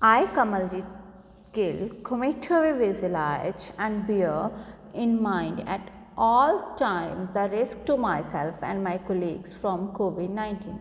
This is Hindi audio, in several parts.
I, Kamaljeet Gill, commit to be vigilant and bear in mind at all times the risk to myself and my colleagues from COVID-19.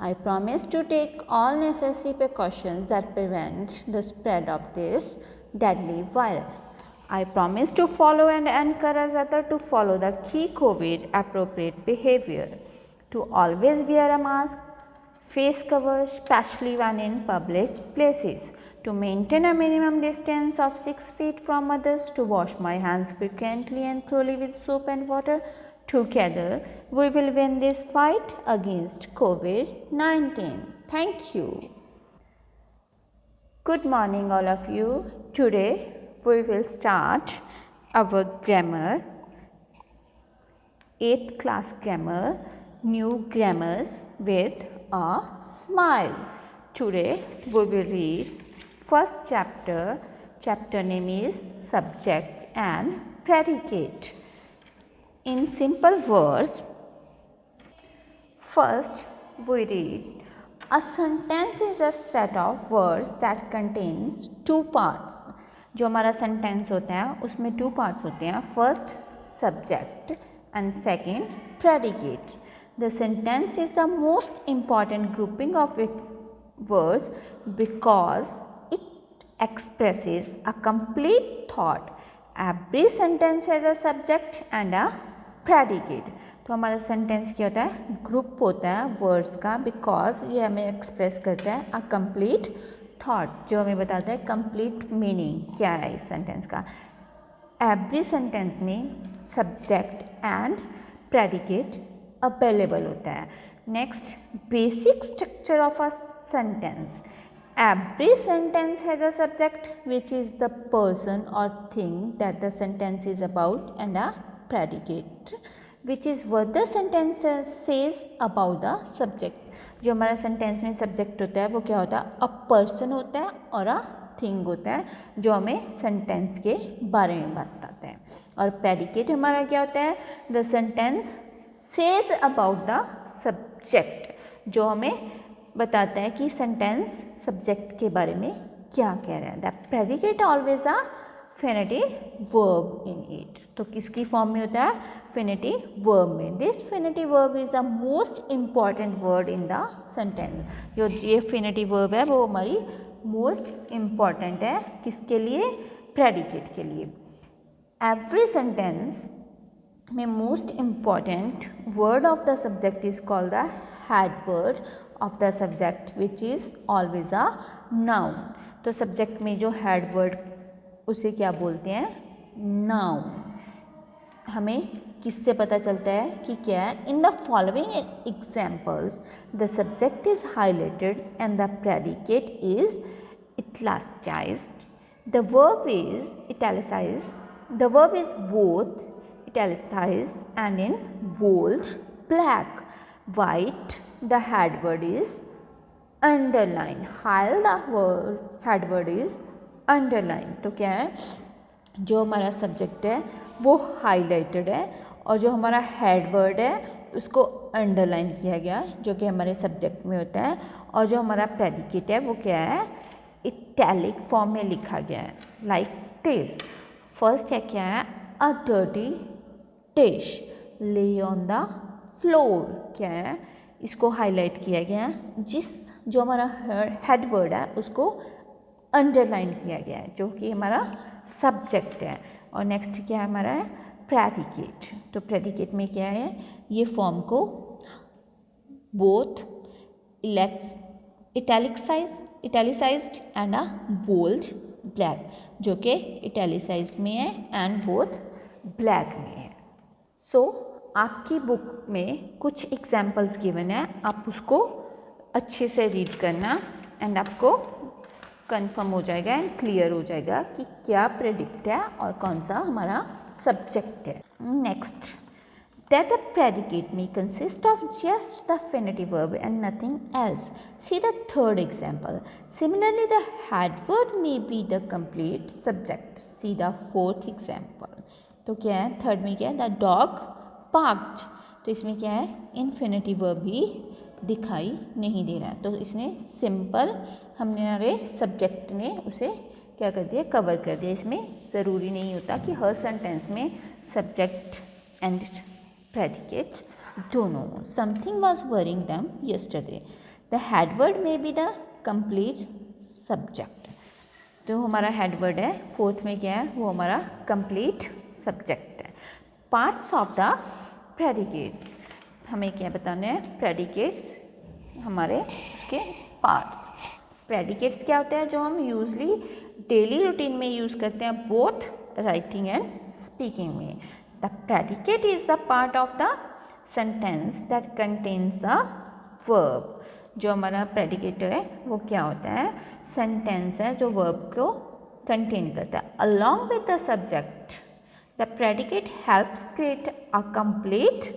I promise to take all necessary precautions that prevent the spread of this deadly virus. I promise to follow and encourage others to follow the key COVID appropriate behavior, to always wear a mask, face cover, especially when in public places, to maintain a minimum distance of 6 feet from others, to wash my hands frequently and thoroughly with soap and water. Together, we will win this fight against COVID-19. Thank you. Good morning, all of you. Today, we will start our grammar, 8th class grammar, new grammars with a smile. Today we will read first chapter. Chapter name is subject and predicate. In simple words, first we read a sentence is a set of words that contains two parts. जो हमारा सेंटेंस होता है उसमें टू पार्ट्स होते हैं. First subject and second predicate. The sentence is the most important grouping of words because it expresses a complete thought. Every sentence has a subject and a predicate. तो हमारा सेंटेंस क्या होता है, ग्रुप होता है वर्ड्स का, बिकॉज ये हमें एक्सप्रेस करता है अ कंप्लीट थॉट, जो हमें बताता है कंप्लीट मीनिंग क्या है इस सेंटेंस का. एवरी सेंटेंस में सब्जेक्ट एंड प्रेडिकेट अवेलेबल होता है. Next, basic structure of a sentence. Every sentence has a subject which is the person or thing that the sentence is about and a predicate which is what the sentence says about the subject. जो हमारा सेंटेंस में सब्जेक्ट होता है वो क्या होता है, अ पर्सन होता है और अ थिंग होता है जो हमें सेंटेंस के बारे में बताता है. और प्रेडिकेट हमारा क्या होता है, the sentence says about the subject, जो हमें बताता है कि सेंटेंस सब्जेक्ट के बारे में क्या कह रहा है. The predicate always a finite verb in it. तो किसकी फॉर्म में होता है, फेनेटिव वर्ब में. This finite verb is the most important word in the sentence. जो ये फेनेटिव वर्ब है वो हमारी मोस्ट इम्पॉर्टेंट है किसके लिए, प्रेडिकेट के लिए. एवरी सेंटेंस में most important word of the subject is called the head word of the subject which is always a noun. तो सब्जेक्ट में जो हेड वर्ड उसे क्या बोलते हैं, नाउन. हमें किससे पता चलता है कि क्या है, in the following examples the subject is highlighted and the predicate is italicized, the verb is italicized, the verb is both italicized and in bold, black, white, the head word is underlined, while the head word is underlined. तो क्या है, जो हमारा सब्जेक्ट है वो हाईलाइटेड है और जो हमारा हेड वर्ड है उसको अंडरलाइन किया गया जो कि हमारे सब्जेक्ट में होता है. और जो हमारा प्रेडिकेट है वो क्या है, इटैलिक फॉर्म में लिखा गया है, लाइक दिस. फर्स्ट है क्या है, अ डर्टी डिश ले ऑन द फ्लोर. क्या है, इसको हाईलाइट किया गया है, जो हमारा हेड वर्ड है उसको अंडरलाइन किया गया है जो कि हमारा सब्जेक्ट है. और नेक्स्ट क्या है हमारा है, प्रेडिकेट. तो प्रेडिकेट में क्या है, ये फॉर्म को both italicised and a bold black, जो कि इटैलिसाइज्ड में है एंड बोथ ब्लैक में है. सो आपकी बुक में कुछ एग्जाम्पल्स गिवन है, आप उसको अच्छे से रीड करना एंड आपको कंफर्म हो जाएगा एंड क्लियर हो जाएगा कि क्या प्रेडिक्ट है और कौन सा हमारा सब्जेक्ट है. Next, that the predicate may consist of just the infinitive verb and nothing else. See the third example. Similarly, the head word may be the complete subject. See the fourth example. तो क्या है, थर्ड में क्या है, the dog barked. तो इसमें क्या है, infinitive verb भी दिखाई नहीं दे रहा है. तो इसने सिंपल हमने हमारे सब्जेक्ट ने उसे क्या कर दिया, कवर कर दिया। इसमें ज़रूरी नहीं होता कि हर सेंटेंस में सब्जेक्ट एंड प्रेडिकेट्स दोनों। Something was worrying them yesterday, the headword में बी द कंप्लीट सब्जेक्ट। तो हमारा हेडवर्ड है, फोर्थ में क्या है, वो हमारा कंप्लीट सब्जेक्ट है। पार्ट्स ऑफ द प्रेडिकेट, हमें क्या बताना है, प्रेडिकेट्स हमारे उसके पार्ट्स। प्रेडिकेट्स क्या होते हैं, जो हम यूजली डेली रूटीन में यूज़ करते हैं, बोथ राइटिंग एंड स्पीकिंग में। The predicate is the part of the sentence that contains the verb. जो हमारा प्रेडिकेट है वो क्या होता है, सेंटेंस है जो वर्ब को कंटेन करता है। Along with the subject the predicate helps create a complete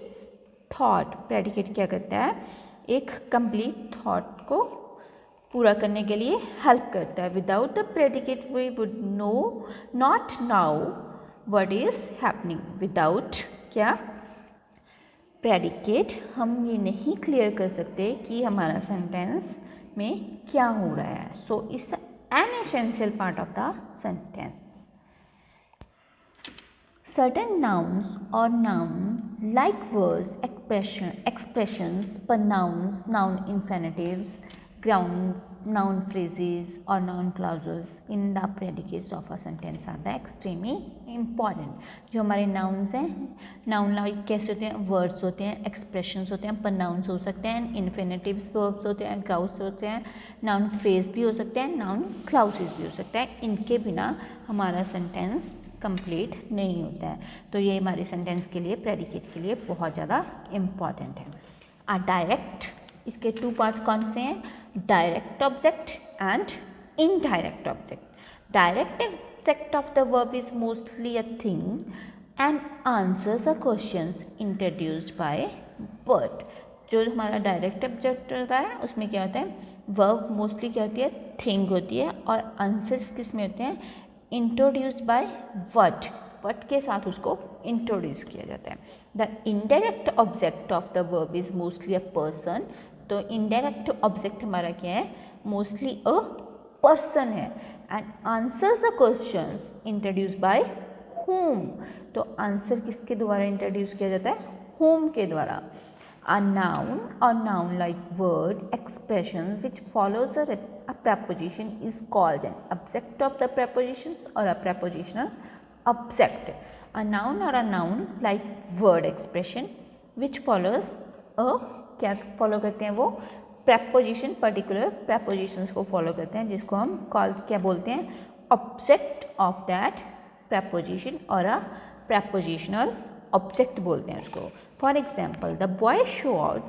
thought. Predicate क्या करता है, एक कंप्लीट थॉट को पूरा करने के लिए हेल्प करता है। Without the predicate we would not know what is happening. Without क्या, प्रेडिकेट हम ये नहीं क्लियर कर सकते कि हमारा सेंटेंस में क्या हो रहा है। So it's an essential part of the sentence. Certain nouns or noun-like words, expressions, pronouns, noun infinitives, grounds, noun phrases or noun clauses in the predicates of a sentence are the extremely important. जो हमारे nouns हैं, noun like कैसे होते हैं, words होते हैं, expressions होते हैं, pronouns हो सकते हैं, infinitives verbs होते हैं, grounds होते हैं, noun phrase भी हो सकते हैं, noun clauses भी हो सकता है। इनके बिना हमारा sentence कंप्लीट नहीं होता है। तो ये हमारे सेंटेंस के लिए, प्रेडिकेट के लिए बहुत ज़्यादा इम्पॉर्टेंट है। डायरेक्ट, इसके टू पार्ट्स कौन से हैं, direct object and indirect object. Direct object of the verb is mostly a thing and answers the questions introduced by word. जो हमारा डायरेक्ट ऑब्जेक्ट होता है उसमें क्या होता है, वर्ब मोस्टली क्या होती है, थिंग होती है, और आंसर्स किस में होते हैं, इंट्रोड्यूस्ड बाय वर्ड, वर्ड के साथ उसको इंट्रोड्यूस किया जाता है। The indirect object of the verb is mostly a person. तो इनडायरेक्ट ऑब्जेक्ट हमारा क्या है, मोस्टली अ पर्सन है। And answers the questions introduce by whom। तो आंसर किसके द्वारा इंट्रोड्यूस किया जाता है, whom के द्वारा। A noun or noun-like word expressions which follows a preposition is called an object of the prepositions or a prepositional object. A noun or a noun-like word expression which follows a, क्या follow करते हैं वो, preposition, particular prepositions को follow करते हैं, जिसको हम क्या बोलते हैं, object of that preposition or a prepositional object बोलते हैं उसको। For example, the boy showed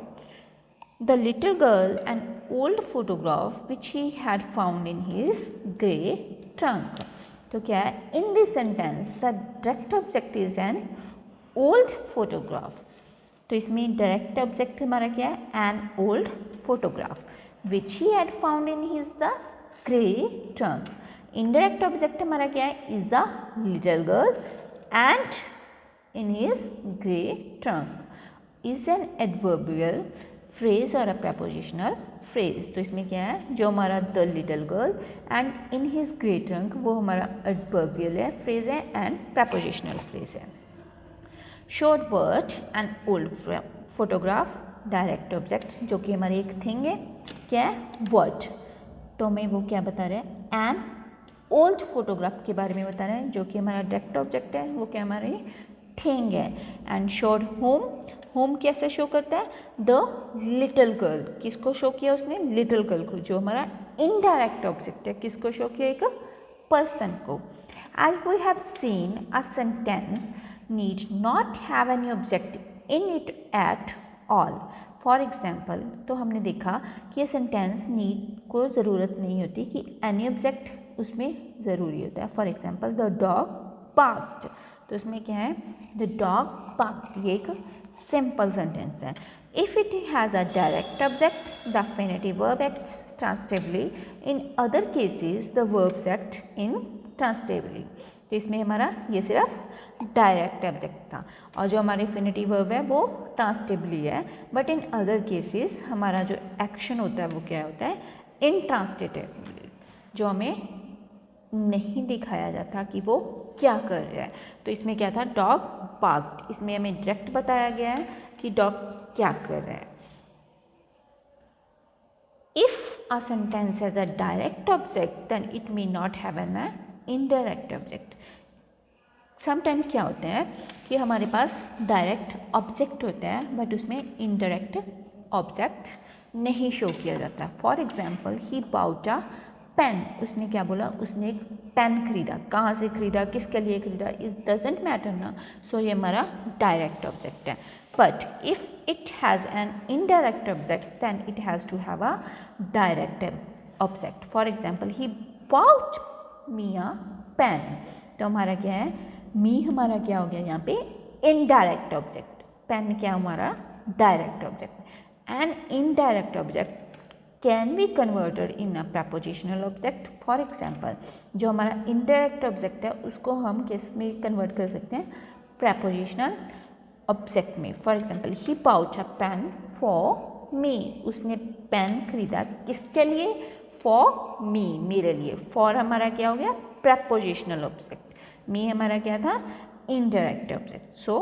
the little girl an old photograph which he had found in his grey trunk. तो क्या है, in this sentence the direct object is an old photograph। तो इसमें direct object हमारा क्या है, an old photograph which he had found in his the grey trunk। indirect object हमारा क्या है, is the little girl and in his grey trunk। is an adverbial phrase or a prepositional phrase। तो इसमें क्या है, जो हमारा the little girl and in his grey trunk वो हमारा adverbial है, phrase है and prepositional phrase है। short word and old photograph direct object, जो कि हमारी एक थिंग है, क्या है, word। तो हमें वो क्या बता रहे हैं, an old photograph के बारे में बता रहे हैं, जो कि हमारा डायरेक्ट ऑब्जेक्ट है, वो क्या हमारी थिंग है। एंड शोड होम, होम कैसे शो करता है, द लिटिल गर्ल, किसको शो किया उसने, लिटिल गर्ल को, जो हमारा इनडायरेक्ट ऑब्जेक्ट है, किसको शो किया, एक पर्सन को। As we have seen a sentence need not have any object in it at all. For example, तो हमने देखा कि ये सेंटेंस नीड को ज़रूरत नहीं होती कि एनी ऑब्जेक्ट उसमें ज़रूरी होता है। For example, the dog barked, तो इसमें क्या है, द डॉग बार्क्ड, ये एक सिंपल सेंटेंस है। If it has a direct object the finite verb acts transitively, in other cases the verbs act intransitively. तो इसमें हमारा ये सिर्फ डायरेक्ट ऑब्जेक्ट था, और जो हमारे फेनेटिव वर्ब है वो ट्रांसिटिवली है, बट इन अदर केसेस हमारा जो एक्शन होता है वो क्या होता है, इन ट्रांसिटिव। जो हमें नहीं दिखाया जाता कि वो क्या कर रहा है। तो इसमें क्या था, डॉग बार्क्ड, इसमें हमें डायरेक्ट बताया गया है कि डॉग क्या कर रहा है। If a sentence has a direct object then it may not have an indirect object. Sometime क्या होता है कि हमारे पास डायरेक्ट ऑब्जेक्ट होता है बट उसमें इनडायरेक्ट ऑब्जेक्ट नहीं शो किया जाता। For example he bought a pen, उसने क्या बोला, उसने एक पेन खरीदा। कहाँ से खरीदा, किसके लिए खरीदा, इट डजेंट मैटर ना, सो ये हमारा डायरेक्ट ऑब्जेक्ट है। But if it has an indirect object then it has to have a direct object. For example he bought me a pen, तो हमारा क्या है, मी हमारा क्या हो गया यहाँ पे, इनडायरेक्ट ऑब्जेक्ट, पेन क्या हमारा direct object. N indirect object can be converted in a prepositional object. For example जो हमारा इनडायरेक्ट ऑब्जेक्ट है उसको हम किस में कन्वर्ट कर सकते हैं, प्रपोजिशनल ऑब्जेक्ट में। For example he bought a pen for me, उसने पेन खरीदा किसके लिए, फॉर मी, मेरे लिए। फॉर हमारा क्या हो गया, प्रपोजिशनल ऑब्जेक्ट, मी हमारा क्या था, indirect object. So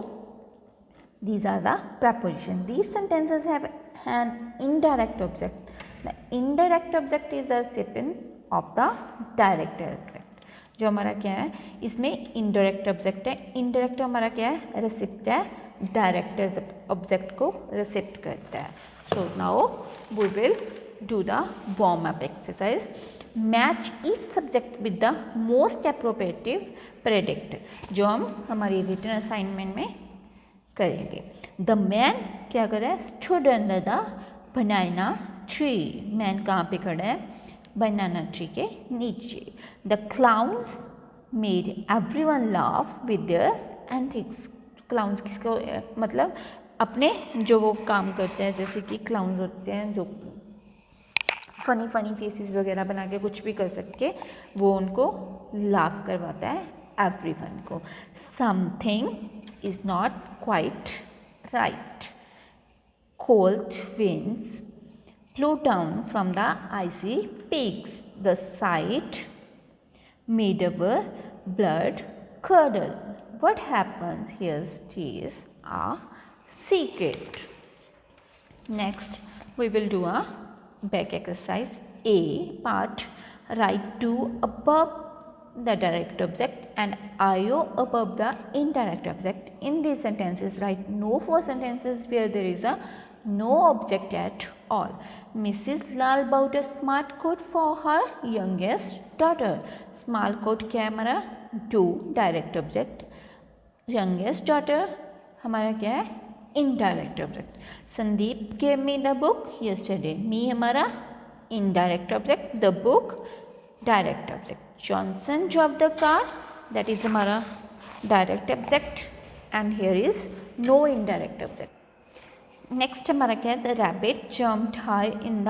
these are the preposition. These sentences have an indirect object. The indirect object is the recipient of the direct object. जो हमारा क्या है, इसमें indirect object है, indirect हमारा क्या है, recipient है, direct object को receipt करता है. So now we will do the warm up exercise. Match each subject with the most appropriate predict, जो हम हमारी रिटन असाइनमेंट में करेंगे। द मैन क्या कर रहा है, stood under the banana tree, man कहाँ पे खड़ा है, बनाना ट्री के नीचे। The clowns made everyone laugh with their antics, clowns किसको मतलब अपने जो वो काम करते हैं, जैसे कि क्लाउन्स होते हैं जो फनी फनी फेसेस वगैरह बना के कुछ भी कर सकते, वो उनको लाफ करवाता है एवरीवन को। Something is not quite right, cold winds blew down from the icy peaks, the sight made our blood curdle. What happens here stays a secret. Next we will do a back exercise A part. Write to above the direct object and IO above the indirect object. In these sentences write no for sentences where there is a no object at all. Mrs. Lal bought a smart coat for her youngest daughter. Smart coat क्या है हमारा, do direct object, youngest daughter हमारा क्या है, indirect object. Sandeep gave me the book yesterday. Me हमारा indirect object, the book direct object. Johnson drove the car, that is हमारा direct object and here is no indirect object. Next हमारा क्या है, the rabbit jumped high in the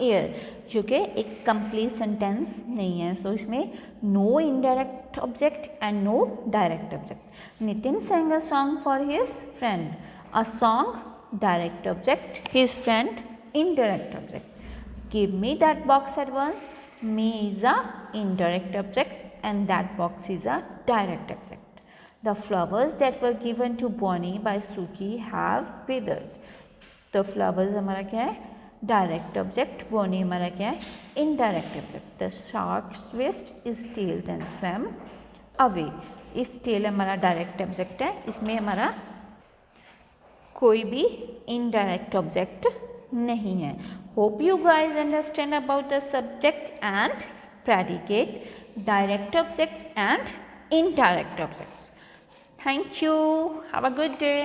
air, जो कि एक कंप्लीट सेंटेंस नहीं है, तो इसमें no indirect object and no direct object. Nitin sang a song for his friend. A song direct object, his friend indirect object. Give me that box at once. Me is a indirect object and that box is a direct object. The flowers that were given to Bonnie by Suki have withered. तो फ्लावर्स हमारा क्या है, डायरेक्ट ऑब्जेक्ट, बोनी हमारा क्या है, indirect object. The shark swished its tails and swam away. इस टेल हमारा डायरेक्ट ऑब्जेक्ट है, इसमें हमारा कोई भी इनडायरेक्ट ऑब्जेक्ट नहीं है. Hope you guys understand about the subject and predicate, direct objects and indirect objects. Thank you, have a good day.